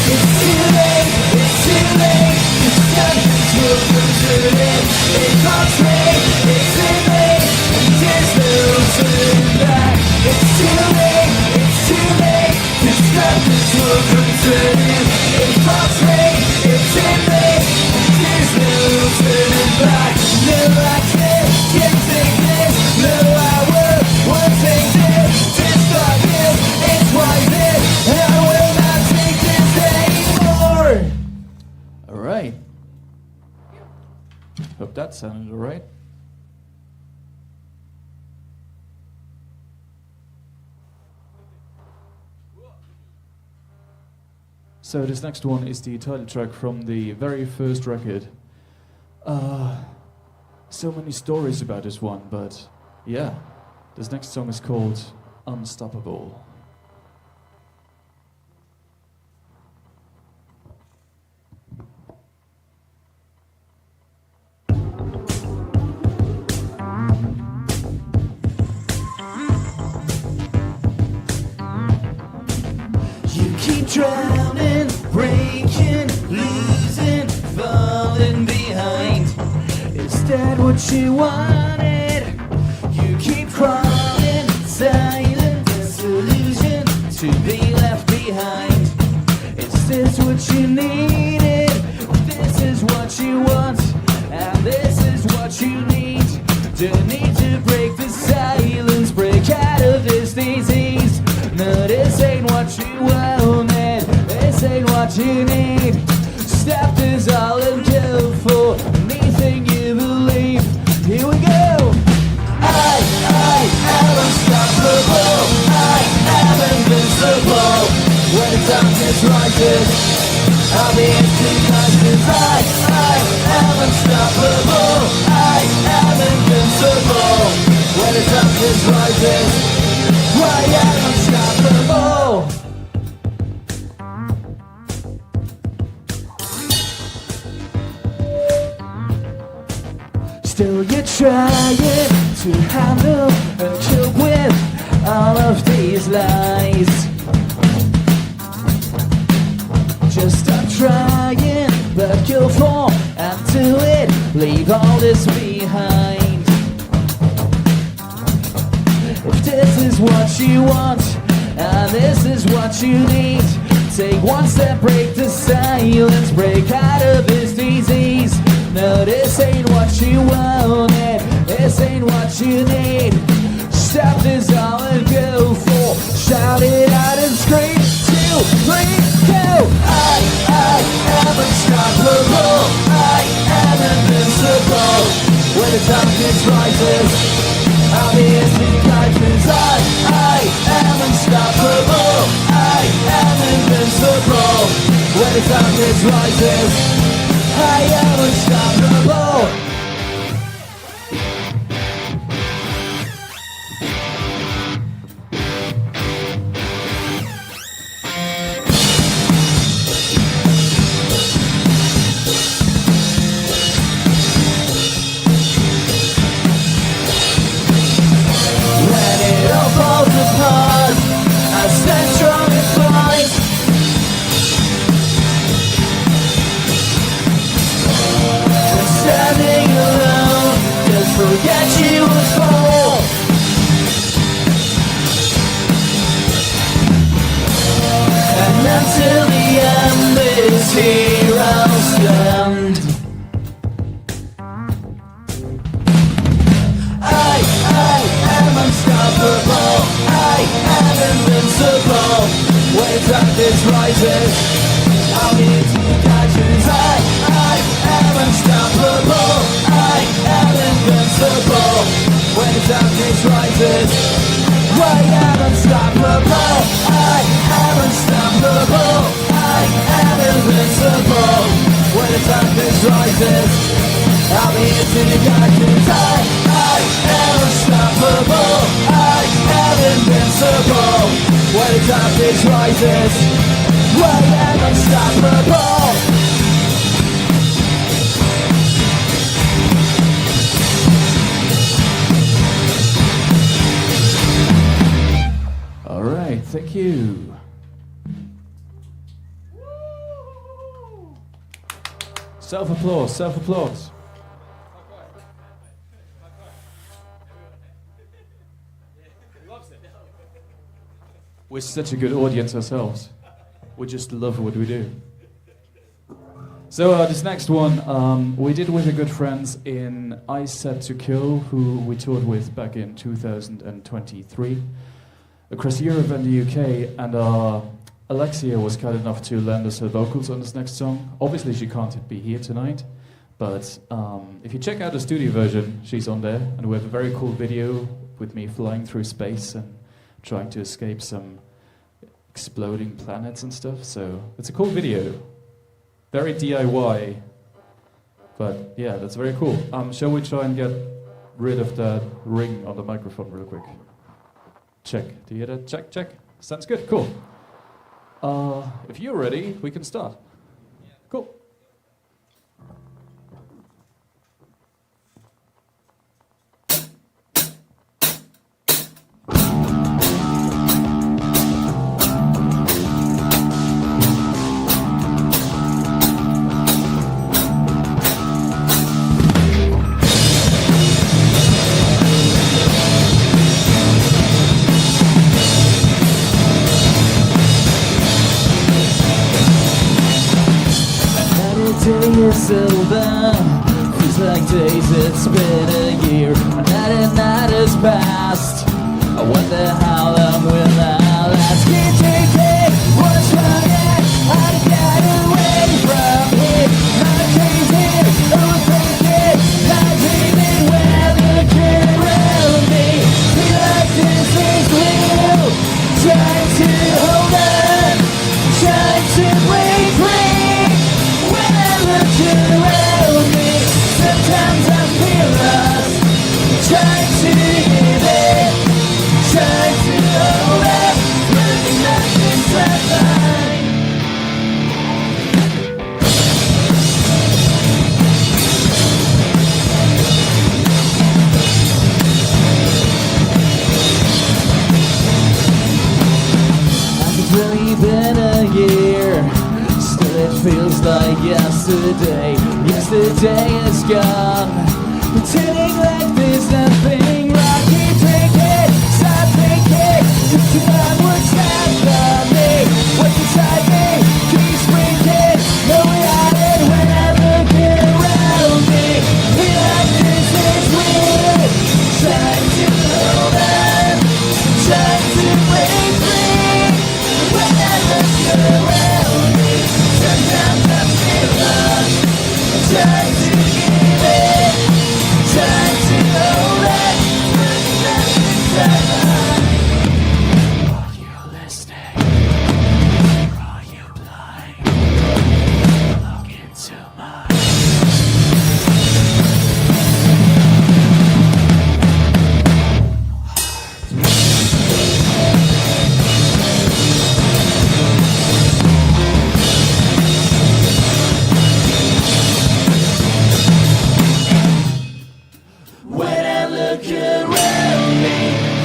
It's too late, it's too late. It's nothing's will come turning. It comes late, it's too late. And there's no turning back. It's too late, it's too late. It's nothing's will come turning. It comes late, it's too late. And there's no turning back. No, I can't take this. No, I won't take this. Just like this, it's like this. And I will not take this anymore. All right. Hope that sounded all right. So this next one is the title track from the very first record. So many stories about this one, but yeah, this next song is called Unstoppable. You keep drowning, breaking, losing, falling behind. Is that what you wanted? You keep crawling, silent, disillusion to be left behind. Is this what you needed? This is what you want, and this is what you need. Don't need to break the silence, break out of this disease. No, this ain't what you wanted, this ain't what you need. Stop this all and go for anything you believe. Here we go. I am unstoppable. I am invincible. When the darkness rises, I'll be into conscious. I am unstoppable. I am invincible. When the darkness rises, I am unstoppable. Still you're trying to handle and cope with all of these lies. Just stop trying, but go for and do it. Leave all this behind. If this is what you want, and this is what you need, take one step, break the silence, break out of this disease. No, this ain't what you wanted, this ain't what you need. Stop this all and go for. Shout it out and scream. 2, 3, go! I am unstoppable. I am invincible. When the darkness rises, I'll be here to guide us. I am unstoppable. I am invincible. When the darkness rises, I am unstoppable. When it all falls apart, I stand strong and fight. Standing alone, just forget you would fall. And until the end, this here I'll stand. I am unstoppable. I am invincible. When the darkness rises, I'll be to guide you. I am unstoppable. I am invincible. When the darkness rises, I am unstoppable. I am unstoppable. I am invincible. When the darkness rises, I'll be here to guide you. I am unstoppable. I am invincible. When the darkness rises, I am unstoppable. All right, thank you. Self-applause, self-applause. We're such a good audience ourselves. We just love what we do. So this next one we did with a good friends in I Set to Kill, who we toured with back in 2023 across Europe and the UK, and Alexia was kind enough to lend us her vocals on this next song. Obviously she can't be here tonight, but if you check out the studio version, she's on there, and we have a very cool video with me flying through space and trying to escape some exploding planets and stuff, so it's a cool video. Very DIY, but yeah, that's very cool. Shall we try and get rid of that ring on the microphone real quick? Check. Do you hear that? Check, check. Sounds good. Cool. If you're ready, we can start. Cool. Silver feels like days, it's been a year. Another night has passed. I wonder how long will I last. Can't take it, what's wrong yet? I got away from it. I'm crazy, overthinking. I'm dreaming when looking around me. Feel like this is real. Trying to hold on, trying to break free. When I look around me, sometimes I feel lost. Trying to give it, trying to hold it, looking up inside mine. It's really been a year. It feels like yesterday. Yesterday is gone. Pretending like there's nothing wrong. Keep drinking, stop thinking. Just about what's happening. What's inside me keeps breaking. No reality when I look around me. Feel like this is real. Trying to hold on, trying to break free. When I look around me, sometimes I feel lost. Trying to give it, trying to hold it, looking up inside mine. Are you listening? Or are you blind? Look into mine. When I look around me,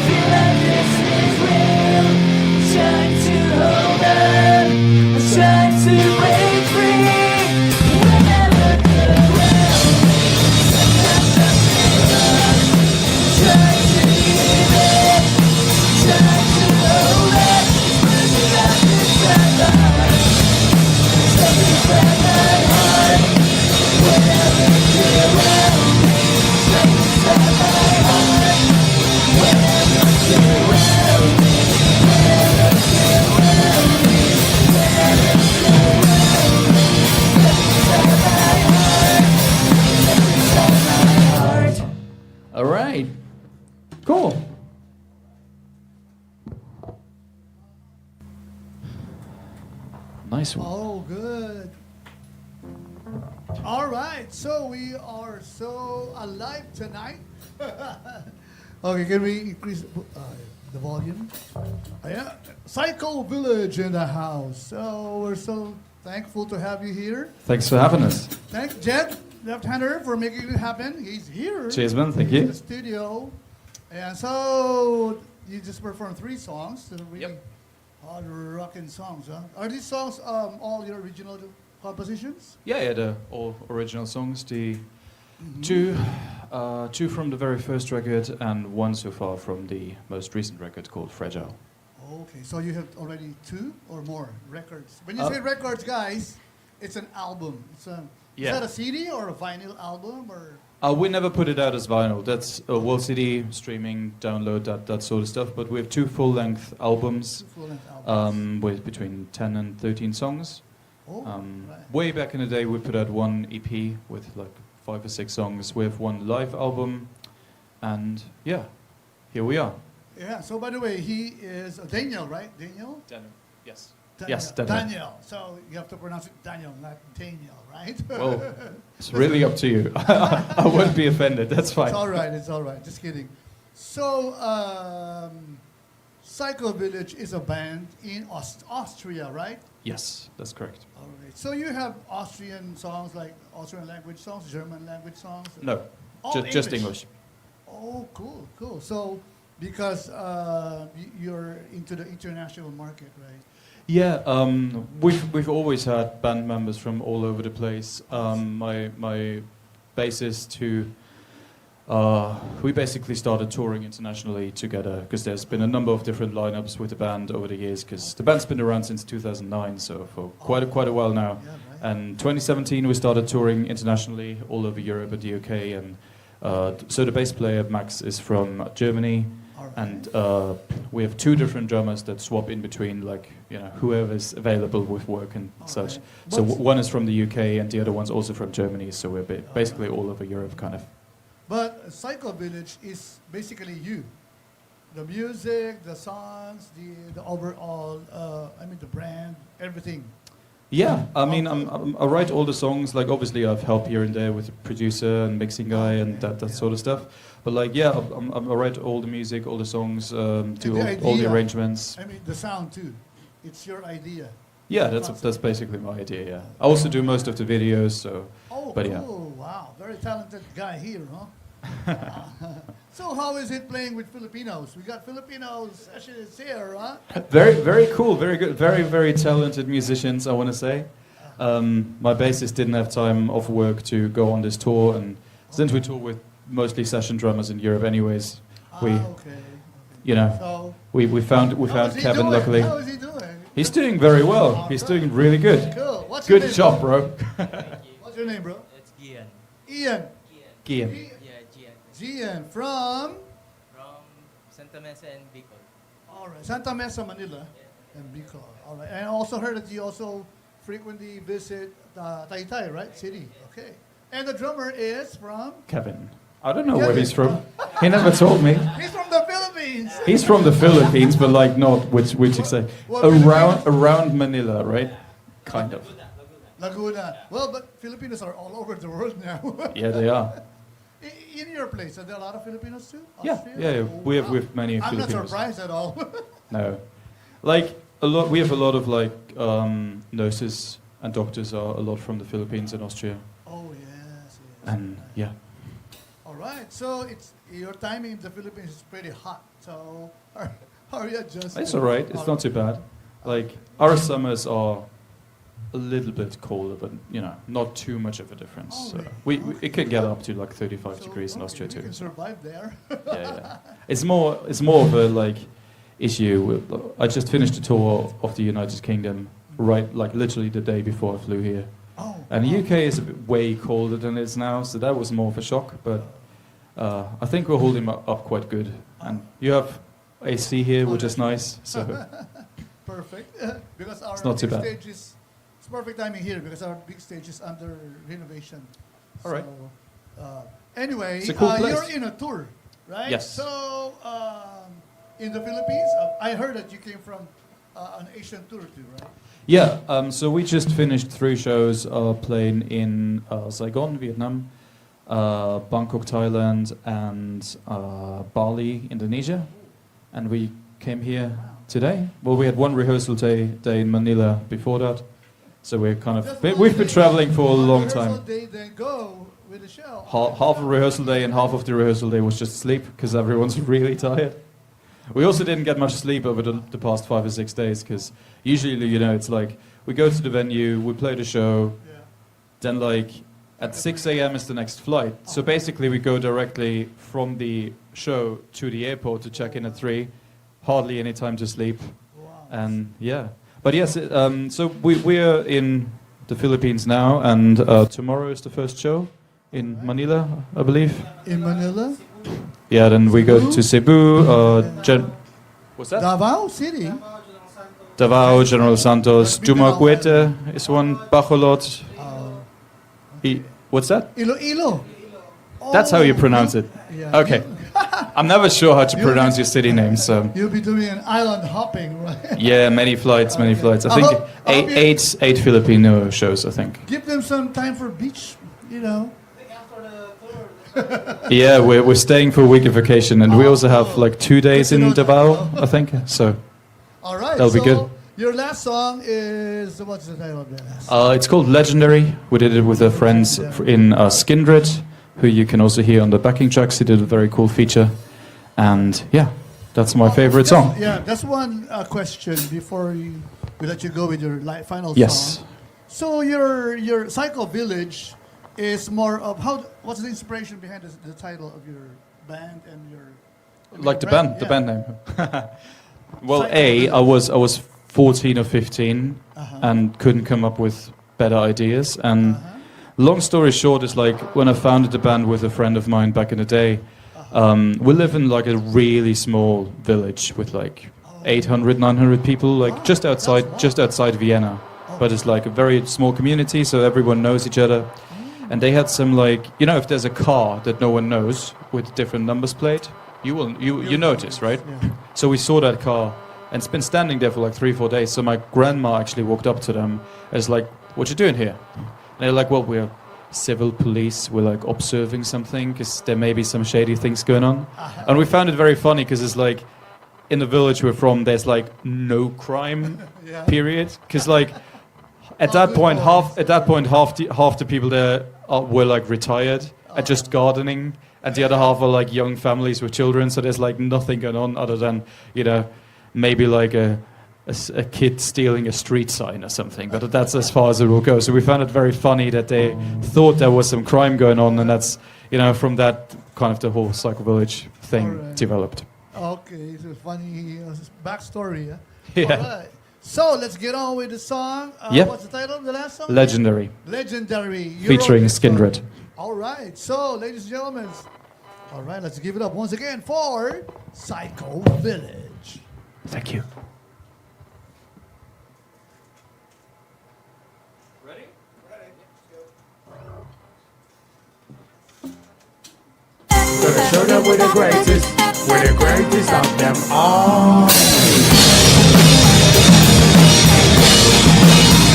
feel like this is real. Trying to hold on, trying to break free. When I look around me, sometimes I feel lost. Trying to give it, trying to hold it, looking up inside my heart. Something inside my heart. When I look around me, something inside my heart. When I look around me, when I look around me, when I look around me, something inside my heart. Something inside my heart. All right. Cool. Nice one. Oh, good. All right, so we are so alive tonight. Okay, can we increase the volume? Yeah, Psycho Village in the house. So we're so thankful to have you here. Thanks for having us. Thank Jed, left-hander, for making it happen. He's here. Cheers, man. Thank in you. the studio. And so you just performed 3 songs. That are really hard rocking songs, huh? Are these songs all your original compositions? Yeah, the all original songs. The two from the very first record and one so far from the most recent record called Fragile. Okay, so you have already 2 or more records. When you Uh, say records, guys, it's an album. Is that a CD or a vinyl album or? We never put it out as vinyl. That's World CD, streaming, download, that sort of stuff. But we have 2 full-length albums Full-length albums. with between 10 and 13 songs. Right. Way back in the day, we put out one EP with like 5 or 6 songs. We have one live album, and yeah, here we are. Yeah, so by the way, he is Daniel, right? Daniel? Daniel, yes. Daniel. Yes, Daniel. Daniel. So you have to pronounce it Daniel, not Daniel, right? Well, it's really up to you. I won't be offended. That's fine. It's all right. It's all right. Just kidding. So, Psycho Village is a band in Austria, right? Yes, that's correct. All right. So you have Austrian songs, like Austrian language songs, German language songs? No, All just English. Oh, cool, cool. So, because you're into the international market, right? Yeah, we've always had band members from all over the place. My bassist who we basically started touring internationally together because there's been a number of different lineups with the band over the years. Because the band's been around since 2009, so for quite a while now. Yeah, right. And 2017 we started touring internationally all over Europe and the UK. And so the bass player Max is from Germany. All right. And we have 2 different drummers that swap in between, like, you know, whoever's available with work and such. Okay. So But- one is from the UK and the other one's also from Germany. So we're basically all over Europe, kind of. But Psycho Village is basically you. The music, the songs, the overall, the brand, everything. Yeah, I mean, I write all the songs. Like, obviously, I've helped here and there with the producer and mixing guy and that sort of stuff. But like, yeah, I write all the music, all the songs, do all the arrangements. I mean, the sound too. It's your idea. Yeah, that's basically my idea. Yeah, I also do most of the videos. So, Oh, but cool. yeah. Wow. Very talented guy here, huh? So how is it playing with Filipinos? We got Filipino sessions here, huh? Very cool, very good, very talented musicians. I want to say. My bassist didn't have time off work to go on this tour, and since we tour with mostly session drummers in Europe, anyways, Okay. you know, So, we found how is he Kevin. doing? Luckily, How is he doing? he's doing very well. He's doing really good. Cool. What's your Good name, job, bro. What's your name, bro? It's Gian. Ian. Gian. Yeah, Gian. Gian from. From Santa Mesa and Bicol. All right, Santa Mesa, Manila, and Bicol. All right, and I also heard that you also frequently visit Taytay, right? City. Okay. And the drummer is from. Kevin. I don't know where he's from. He never told me. He's from the Philippines. He's from the Philippines, but like not which exact. What Around Manila, right? Kind of. Laguna. Well, but Filipinos are all over the world now. Yeah, they are. In your place, are there a lot of Filipinos too? Yeah, Austria? yeah. Oh, We have wow. many I'm not Filipinos. surprised at all. No, like a lot. We have a lot of like nurses and doctors are a lot from the Philippines and Austria, Oh yes, yes. and yeah. All right, so it's your timing in the Philippines is pretty hot. So are you adjusting? It's all right. It's not too bad. Like our summers are a little bit colder, but you know, not too much of a difference. Oh, So really? it can get up to like 35 So, degrees in okay, Austria you too. can survive there. Yeah. It's more of a like issue. I just finished a tour of the United Kingdom, right, like literally the day before I flew here. Oh, And the UK is a bit way colder than it is now, so that was more of a shock. But I think we're holding up quite good. And you have AC here, which is nice. So perfect. Because our It's not too big bad. stage is it's perfect timing here because our big stage is under renovation. All right. So, anyway, It's a cool place. you're in a tour, right? Yes. So in the Philippines, I heard that you came from an Asian tour too, right? yeah, so we just finished 3 shows playing in Saigon, Vietnam, Bangkok, Thailand, and Bali, Indonesia. And we came here today. Well, we had one rehearsal day in Manila before that. So we're kind of Just we've one been day, traveling for a one long rehearsal time. Day, then go with the show. Half a rehearsal day and half of the rehearsal day was just sleep because everyone's really tired. We also didn't get much sleep over the past 5 or 6 days because usually, you know, it's like We go to the venue, we play the show, Yeah. then like at 6 a.m. is the next flight. So basically we go directly from the show to the airport to check in at 3. Hardly any time to sleep. Wow. And yeah. But yes, so we're in the Philippines now, and tomorrow is the first show in Manila, I believe. In Manila? Yeah, then we go to Cebu, what's that? Davao City? Davao, General Santos, Dumaguete is one, Bacolod. What's that? Iloilo. That's how you pronounce it. Yeah. Okay. I'm never sure how to pronounce your city names. So. You'll be doing an island hopping, right? Yeah, many flights. I think I hope eight Filipino shows, I think. Give them some time for beach, you know. Yeah, we're staying for a week of vacation, and we also have like 2 days in Davao, I think. So All right. That'll be good. Your last song is, what's the title of that last? it's called Legendary. We did it with our friends in Skindred, who you can also hear on the backing tracks. He did a very cool feature, and yeah, that's my favorite song. Yeah, that's one question before we let you go with your final Yes. song. So your Psycho Village is more of what's the inspiration behind the title of your band and your Like the brand? band name. Well, Psycho I was 14 or 15 Uh-huh. and couldn't come up with better ideas. And long story short is like when I founded the band with a friend of mine back in the day, we live in like a really small village with like 800, 900 people, like just outside Vienna. But it's like a very small community, so everyone knows each other. And they had some like, you know, if there's a car that no one knows with different numbers plate, you notice, right? Yeah. So we saw that car, and it's been standing there for like 3-4 days. So my grandma actually walked up to them and was like, "What you doing here?" And they're like, "Well, we're civil police. We're like observing something because there may be some shady things going on." And we found it very funny because it's like in the village we're from, there's like no crime, Yeah. period. Because like at that point, half the people there were like retired and just gardening. And the other half are like young families with children, so there's like nothing going on other than, you know, maybe like a kid stealing a street sign or something. But that's as far as it will go. So we found it very funny that they thought there was some crime going on, and that's, you know, from that kind of the whole Psycho Village thing Alright. developed. Okay, it's a funny backstory. Yeah. All right. So let's get on with the song. Yep. What's the title of the last song? Legendary, Legendary. You featuring wrote this song. Skindred. All right. So, ladies and gentlemen, all right, let's give it up once again for Psycho Village. Thank you. Gonna show them we're the greatest of them all.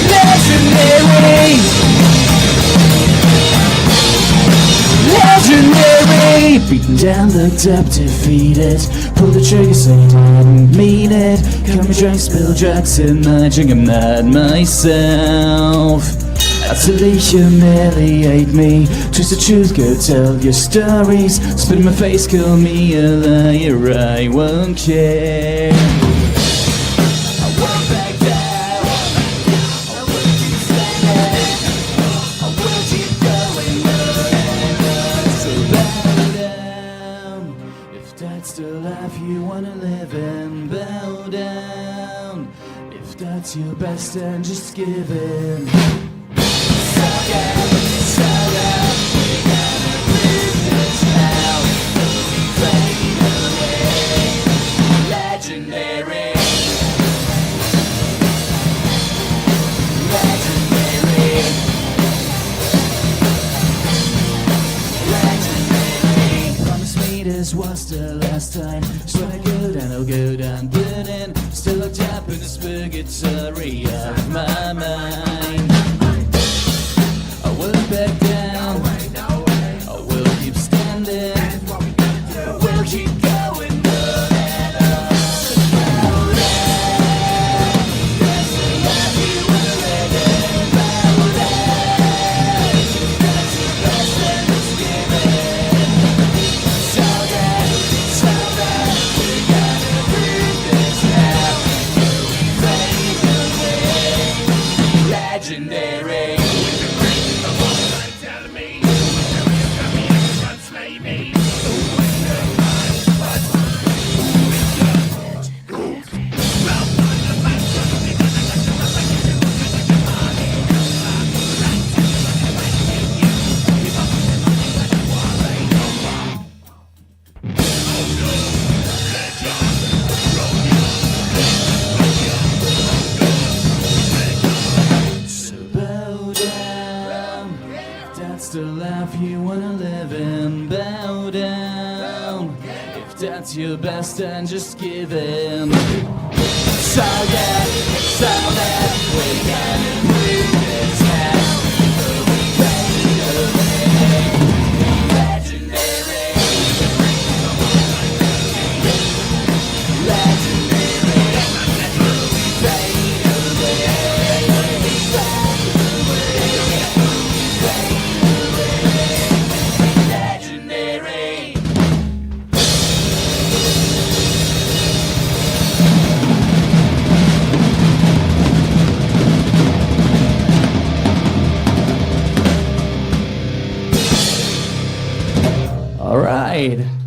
Legendary, legendary. Beaten down, looked up, defeated. Pulled the trigger, so didn't mean it. Come and drink, spill drugs, and I drink, I'm not myself. Utterly humiliate me. Twist the truth, go tell your stories. Spit in my face, call me a liar, I won't care. I won't back down. I will keep standing. I will keep going on. So bow down. If that's the life you wanna live in, bow down. If that's your best, then just give in. Legendary. Legendary. Legendary. Promise me this was the last time. So I go down, I'll go down, burning. Still locked up in this purgatory of my mind. I won't back down. I will keep standing. I will keep going on and on. Bow down. That's the life you wanna live in. Bow down. That's the best and it's given. So that, So bow down, that's the life you wanna live in. Bow down, if that's your best, then just give in. So yeah, so that we can improve this house. All right.